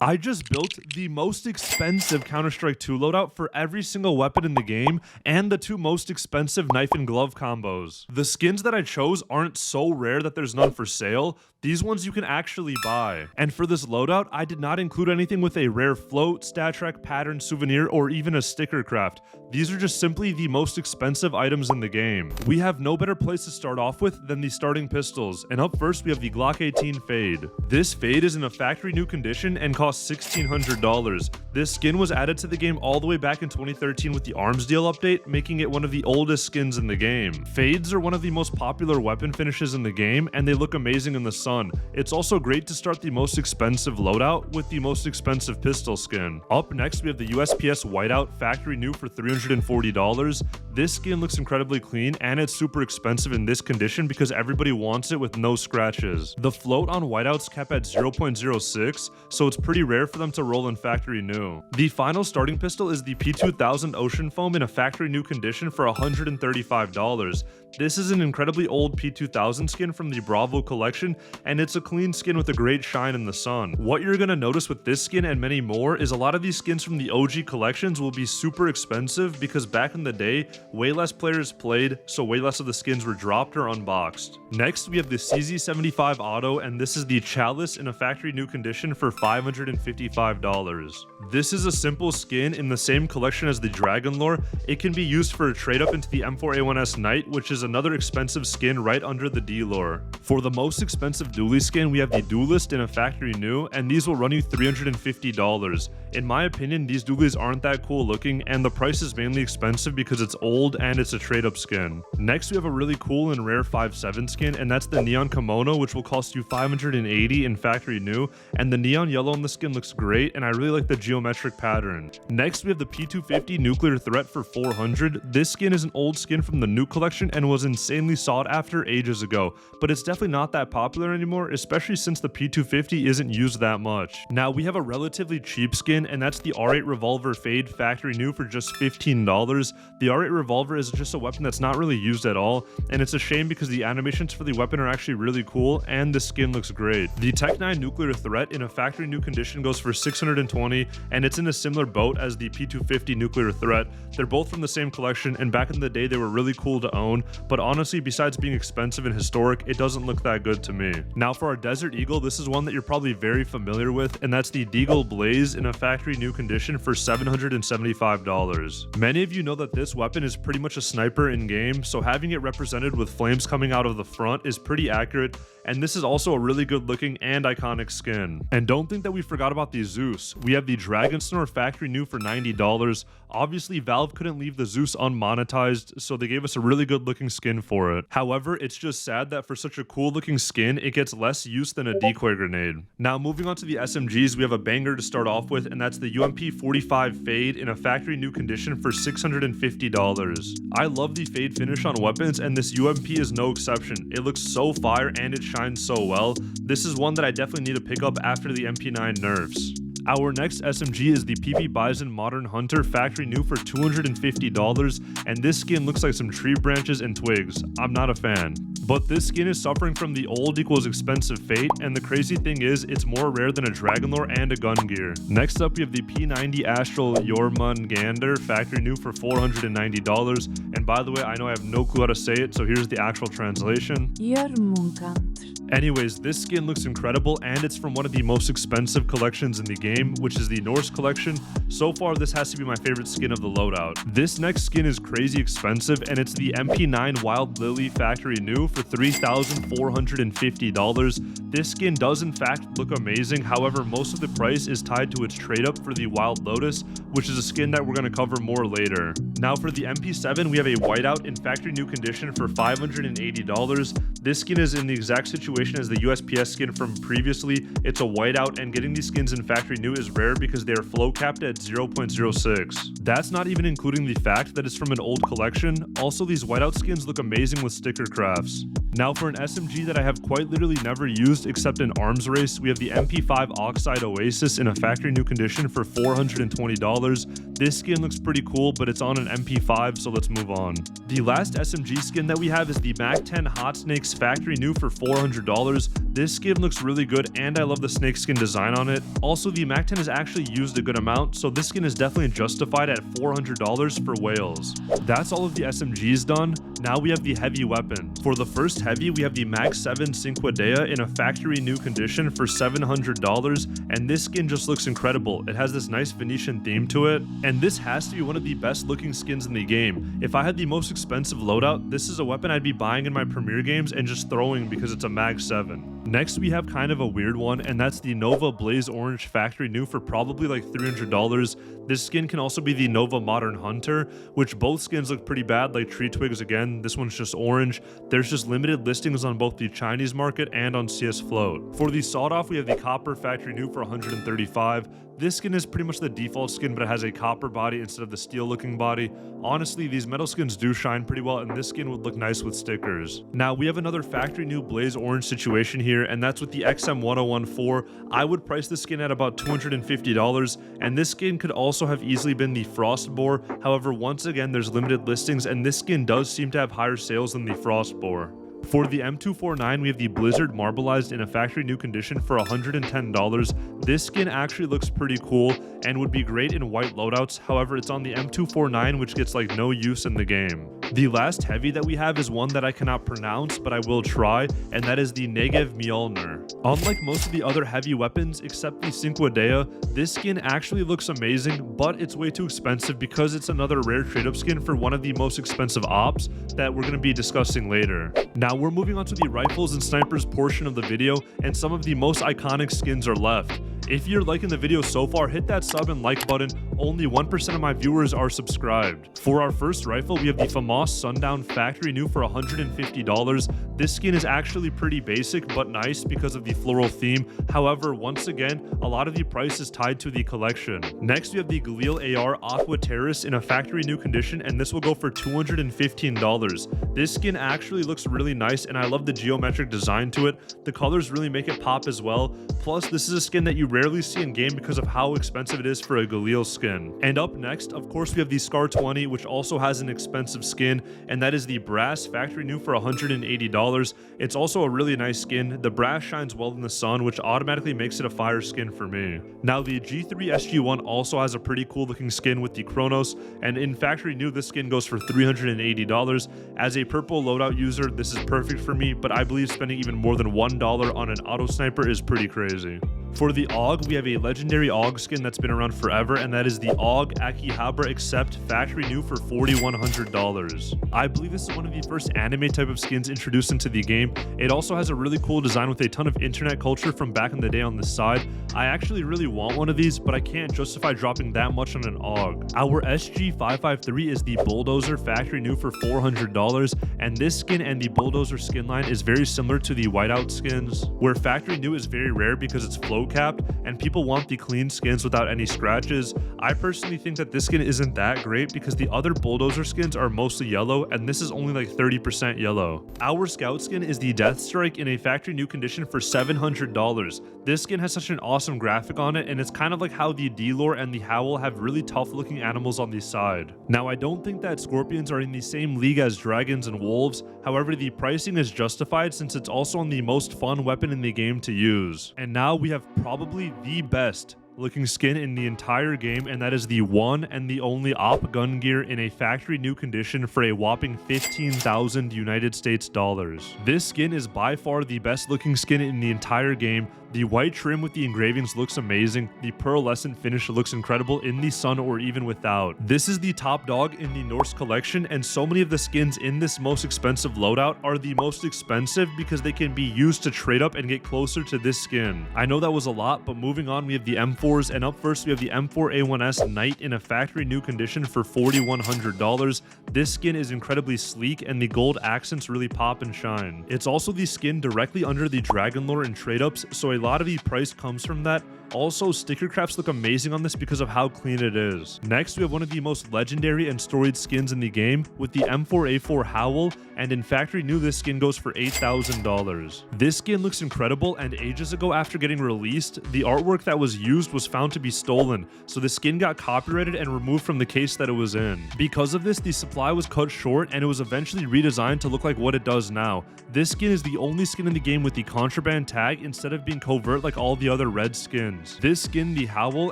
I just built the most expensive Counter-Strike 2 loadout for every single weapon in the game and the two most expensive knife and glove combos. The skins that I chose aren't so rare that there's none for sale. These ones you can actually buy. And for this loadout, I did not include anything with a rare float, stat track, pattern, souvenir, or even a sticker craft. These are just simply the most expensive items in the game. We have no better place to start off with than the starting pistols, and up first we have the Glock 18 Fade. This Fade is in a factory new condition and costs $1,600. This skin was added to the game all the way back in 2013 with the Arms Deal update, making it one of the oldest skins in the game. Fades are one of the most popular weapon finishes in the game, and they look amazing in the sun. It's also great to start the most expensive loadout with the most expensive pistol skin. Up next we have the USPS Whiteout factory new for $340. This skin looks incredibly clean and it's super expensive in this condition because everybody wants it with no scratches. The float on whiteouts kept at 0.06, so it's pretty rare for them to roll in factory new. The final starting pistol is the P2000 Ocean Foam in a factory new condition for $135. This is an incredibly old P2000 skin from the Bravo collection, and it's a clean skin with a great shine in the sun. What you're gonna notice with this skin and many more is a lot of these skins from the OG collections will be super expensive because back in the day, way less players played, so way less of the skins were dropped or unboxed. Next, we have the CZ75 Auto, and this is the Chalice in a factory new condition for $555. This is a simple skin in the same collection as the Dragon Lore. It can be used for a trade up into the M4A1S Knight, which is another expensive skin right under the D Lore. For the most expensive dually skin, we have the Duelist in a factory new, and these will run you $350. In my opinion, these dualies aren't that cool looking, and the price is mainly expensive because it's old and it's a trade up skin. Next, we have a really cool and rare 5.7 skin, and that's the Neon Kimono, which will cost you $580 in factory new, and the neon yellow on the skin looks great, and I really like the geometric pattern. Next, we have the P250 Nuclear Threat for $400. This skin is an old skin from the new collection and was insanely sought after ages ago, but it's definitely not that popular anymore, especially since the P250 isn't used that much. Now, we have a relatively cheap skin, and that's the R8 Revolver Fade factory new for just $15. The R8 Revolver is just a weapon that's not really used at all, and it's a shame because the animations for the weapon are actually really cool and the skin looks great. The Tech 9 Nuclear Threat in a factory new condition goes for $620, and it's in a similar boat as the P250 Nuclear Threat. They're both from the same collection, and back in the day they were really cool to own, but honestly, besides being expensive and historic, it doesn't look that good to me. Now for our Desert Eagle, this is one that you're probably very familiar with, and that's the Deagle Blaze in a factory new condition for $775. Many of you know that this weapon is pretty much a sniper in game, so having it represented with flames coming out of the front is pretty accurate, and this is also a really good looking and iconic skin. And don't think that we forgot about the Zeus. We have the Dragon Snore factory new for $90. Obviously, Valve couldn't leave the Zeus unmonetized, so they gave us a really good looking skin for it. However, it's just sad that for such a cool looking skin, it gets less use than a decoy grenade. Now, moving on to the SMGs, we have a banger to start off with, and that's the UMP45 Fade in a factory new condition for $650. I love the Fade finish on weapons, and this UMP is no exception. It looks so fire and it shines so well. This is one that I definitely need to pick up after the MP9 nerfs. Our next SMG is the PP Bison Modern Hunter factory new for $250, and this skin looks like some tree branches and twigs. I'm not a fan. But this skin is suffering from the old equals expensive fate, and the crazy thing is, it's more rare than a Dragon Lore and a gun gear. Next up, we have the P90 Astral Jormungandr factory new for $490, and by the way, I know I have no clue how to say it, so here's the actual translation. Jormungandr. Anyways, this skin looks incredible, and it's from one of the most expensive collections in the game, which is the Norse collection. So far, this has to be my favorite skin of the loadout. This next skin is crazy expensive, and it's the MP9 Wild Lily factory new for $3,450. This skin does in fact look amazing, however, most of the price is tied to its trade up for the Wild Lotus, which is a skin that we're going to cover more later. Now for the MP7, we have a whiteout in factory new condition for $580. This skin is in the exact situation as the USPS skin from previously. It's a whiteout, and getting these skins in factory new is rare because they are flow capped at 0.06. That's not even including the fact that it's from an old collection. Also, these whiteout skins look amazing with sticker crafts. Now for an SMG that I have quite literally never used except in arms race, we have the MP5 Oxide Oasis in a factory new condition for $420. This skin looks pretty cool, but it's on an MP5, so let's move on. The last SMG skin that we have is the MAC-10 Hot Snakes factory new for $400. This skin looks really good, and I love the snake skin design on it. Also, the MAC-10 has actually used a good amount, so this skin is definitely justified at $400 for whales. That's all of the SMGs done. Now we have the heavy weapon. For the first heavy, we have the MAC-7 Cinque Dea in a factory new condition for $700, and this skin just looks incredible. It has this nice Venetian theme to it, and this has to be one of the best looking skins in the game. If I had the most expensive loadout, this is a weapon I'd be buying in my Premier games and just throwing because it's a MAC-7. Next, we have kind of a weird one, and that's the Nova Blaze Orange factory new for probably like $300. This skin can also be the Nova Modern Hunter, which both skins look pretty bad, like Tree Twigs again. This one's just orange. There's just limited listings on both the Chinese market and on CS Float. For the Sawed Off, we have the Copper factory new for $135. This skin is pretty much the default skin, but it has a copper body instead of the steel looking body. Honestly, these metal skins do shine pretty well, and this skin would look nice with stickers. Now, we have another factory new Blaze Orange situation here, and that's with the XM1014. I would price this skin at about $250, and this skin could also have easily been the Frostbore. However, once again, there's limited listings, and this skin does seem to have higher sales than the Frostbore. For the M249, we have the Blizzard Marbleized in a factory new condition for $110. This skin actually looks pretty cool and would be great in white loadouts. However, it's on the M249, which gets like no use in the game. The last heavy that we have is one that I cannot pronounce, but I will try, and that is the Negev Mjolnir. Unlike most of the other heavy weapons, except the Cinque Dea, this skin actually looks amazing, but it's way too expensive because it's another rare trade-up skin for one of the most expensive ops that we're going to be discussing later. Now we're moving on to the rifles and snipers portion of the video, and some of the most iconic skins are left. If you're liking the video so far, hit that sub and like button. Only 1% of my viewers are subscribed. For our first rifle, we have the FAMAS Sundown factory new for $150. This skin is actually pretty basic but nice because of the floral theme. However, once again, a lot of the price is tied to the collection. Next, we have the Galil AR Aqua Terrace in a factory new condition, and this will go for $215. This skin actually looks really nice, and I love the geometric design to it. The colors really make it pop as well. Plus, this is a skin that you rarely see in game because of how expensive it is for a Galil skin. And up next, of course, we have the Scar 20, which also has an expensive skin, and that is the Brass factory new for $180. It's also a really nice skin. The brass shines well in the sun, which automatically makes it a fire skin for me. Now, the G3 SG1 also has a pretty cool looking skin with the Chronos, and in factory new, this skin goes for $380. As a purple loadout user, this is perfect for me, but I believe spending even more than $1 on an auto sniper is pretty crazy. For the AUG, we have a legendary AUG skin that's been around forever, and that is the AUG Akihabara Accept factory new for $4,100. I believe this is one of the first anime type of skins introduced into the game. It also has a really cool design with a ton of internet culture from back in the day on the side. I actually really want one of these, but I can't justify dropping that much on an AUG. Our SG553 is the Bulldozer factory new for $400, and this skin and the Bulldozer skin line is very similar to the Whiteout skins, where factory new is very rare because it's flow capped and people want the clean skins without any scratches. I personally think that this skin isn't that great because the other Bulldozer skins are mostly yellow, and this is only like 30% yellow. Our Scout skin is the Death Strike in a factory new condition for $700. This skin has such an awesome graphic on it, and it's kind of like how the D-Lore and the Howl have really tough looking animals on the side. Now, I don't think that Scorpions are in the same league as Dragons and Wolves. However, the pricing is justified since it's also on the most fun weapon in the game to use. And now we have probably the best looking skin in the entire game, and that is the one and the only Op gun gear in a factory new condition for a whopping 15,000 United States dollars. This skin is by far the best looking skin in the entire game. The white trim with the engravings looks amazing. The pearlescent finish looks incredible in the sun or even without. This is the top dog in the Norse collection, and so many of the skins in this most expensive loadout are the most expensive because they can be used to trade up and get closer to this skin. I know that was a lot, but moving on, we have the M4s, and up first we have the M4A1S Knight in a factory new condition for $4,100. This skin is incredibly sleek, and the gold accents really pop and shine. It's also the skin directly under the Dragon Lore and trade ups, so a lot of the price comes from that. Also, sticker crafts look amazing on this because of how clean it is. Next, we have one of the most legendary and storied skins in the game with the M4A4 Howl, and in factory new this skin goes for $8,000. This skin looks incredible, and ages ago after getting released, the artwork that was used was found to be stolen, so the skin got copyrighted and removed from the case that it was in. Because of this, the supply was cut short and it was eventually redesigned to look like what it does now. This skin is the only skin in the game with the contraband tag instead of being covert like all the other red skins. This skin, the Howl,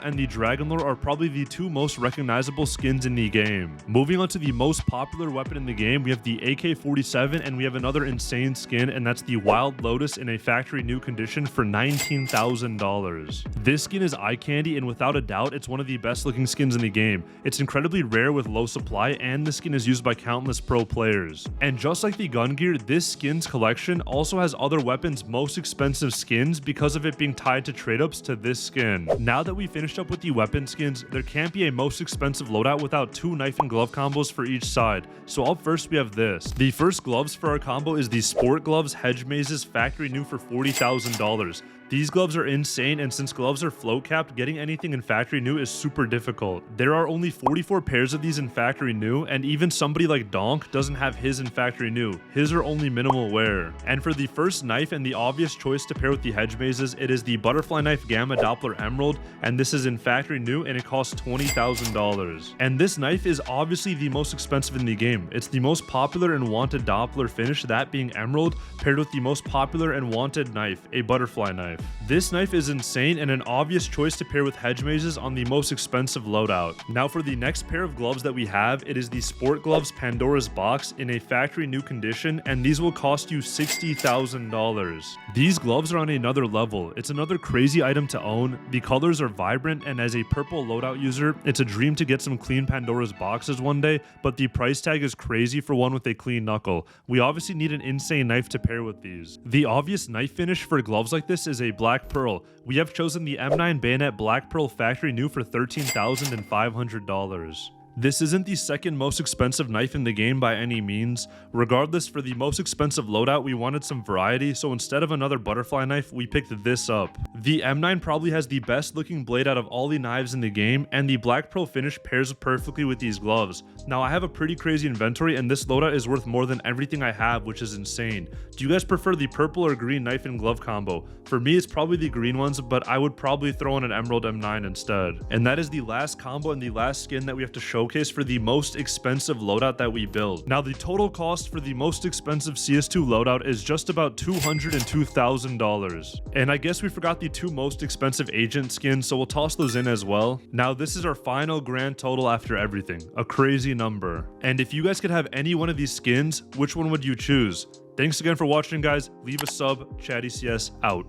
and the Dragonlord are probably the two most recognizable skins in the game. Moving on to the most popular weapon in the game, we have the AK-47 and we have another insane skin, and that's the Wild Lotus in a factory new condition for $19,000. This skin is eye candy, and without a doubt it's one of the best looking skins in the game. It's incredibly rare with low supply, and the skin is used by countless pro players. And just like the gun gear, this skins collection also has other weapons' most expensive skins because of it being tied to trade ups to this skin. Now that we finished up with the weapon skins, there can't be a most expensive loadout without two knife and glove combos for each side. So up first we have this. The first gloves for our combo is the Sport Gloves Hedge Mazes factory new for $40,000. These gloves are insane, and since gloves are float capped, getting anything in factory new is super difficult. There are only 44 pairs of these in factory new, and even somebody like Donk doesn't have his in factory new. His are only minimal wear. And for the first knife and the obvious choice to pair with the hedge mazes, it is the Butterfly Knife Gamma Doppler Emerald, and this is in factory new and it costs $20,000. And this knife is obviously the most expensive in the game. It's the most popular and wanted Doppler finish, that being Emerald, paired with the most popular and wanted knife, a Butterfly Knife. This knife is insane and an obvious choice to pair with hedge mazes on the most expensive loadout. Now for the next pair of gloves that we have, it is the Sport Gloves Pandora's Box in a factory new condition, and these will cost you $60,000. These gloves are on another level. It's another crazy item to own. The colors are vibrant, and as a purple loadout user, it's a dream to get some clean Pandora's boxes one day, but the price tag is crazy for one with a clean knuckle. We obviously need an insane knife to pair with these. The obvious knife finish for gloves like this is a Black Pearl. We have chosen the M9 Bayonet Black Pearl factory new for $13,500. This isn't the second most expensive knife in the game by any means. Regardless, for the most expensive loadout, we wanted some variety, so instead of another butterfly knife, we picked this up. The M9 probably has the best looking blade out of all the knives in the game, and the Black Pearl finish pairs perfectly with these gloves. Now, I have a pretty crazy inventory, and this loadout is worth more than everything I have, which is insane. Do you guys prefer the purple or green knife and glove combo? For me, it's probably the green ones, but I would probably throw in an Emerald M9 instead. And that is the last combo and the last skin that we have to showcase for the most expensive loadout that we build. Now, the total cost for the most expensive CS2 loadout is just about $202,000. And I guess we forgot the two most expensive agent skins, so we'll toss those in as well. Now, this is our final grand total after everything, a crazy number. And if you guys could have any one of these skins, which one would you choose? Thanks again for watching, guys. Leave a sub. Chatty CS out.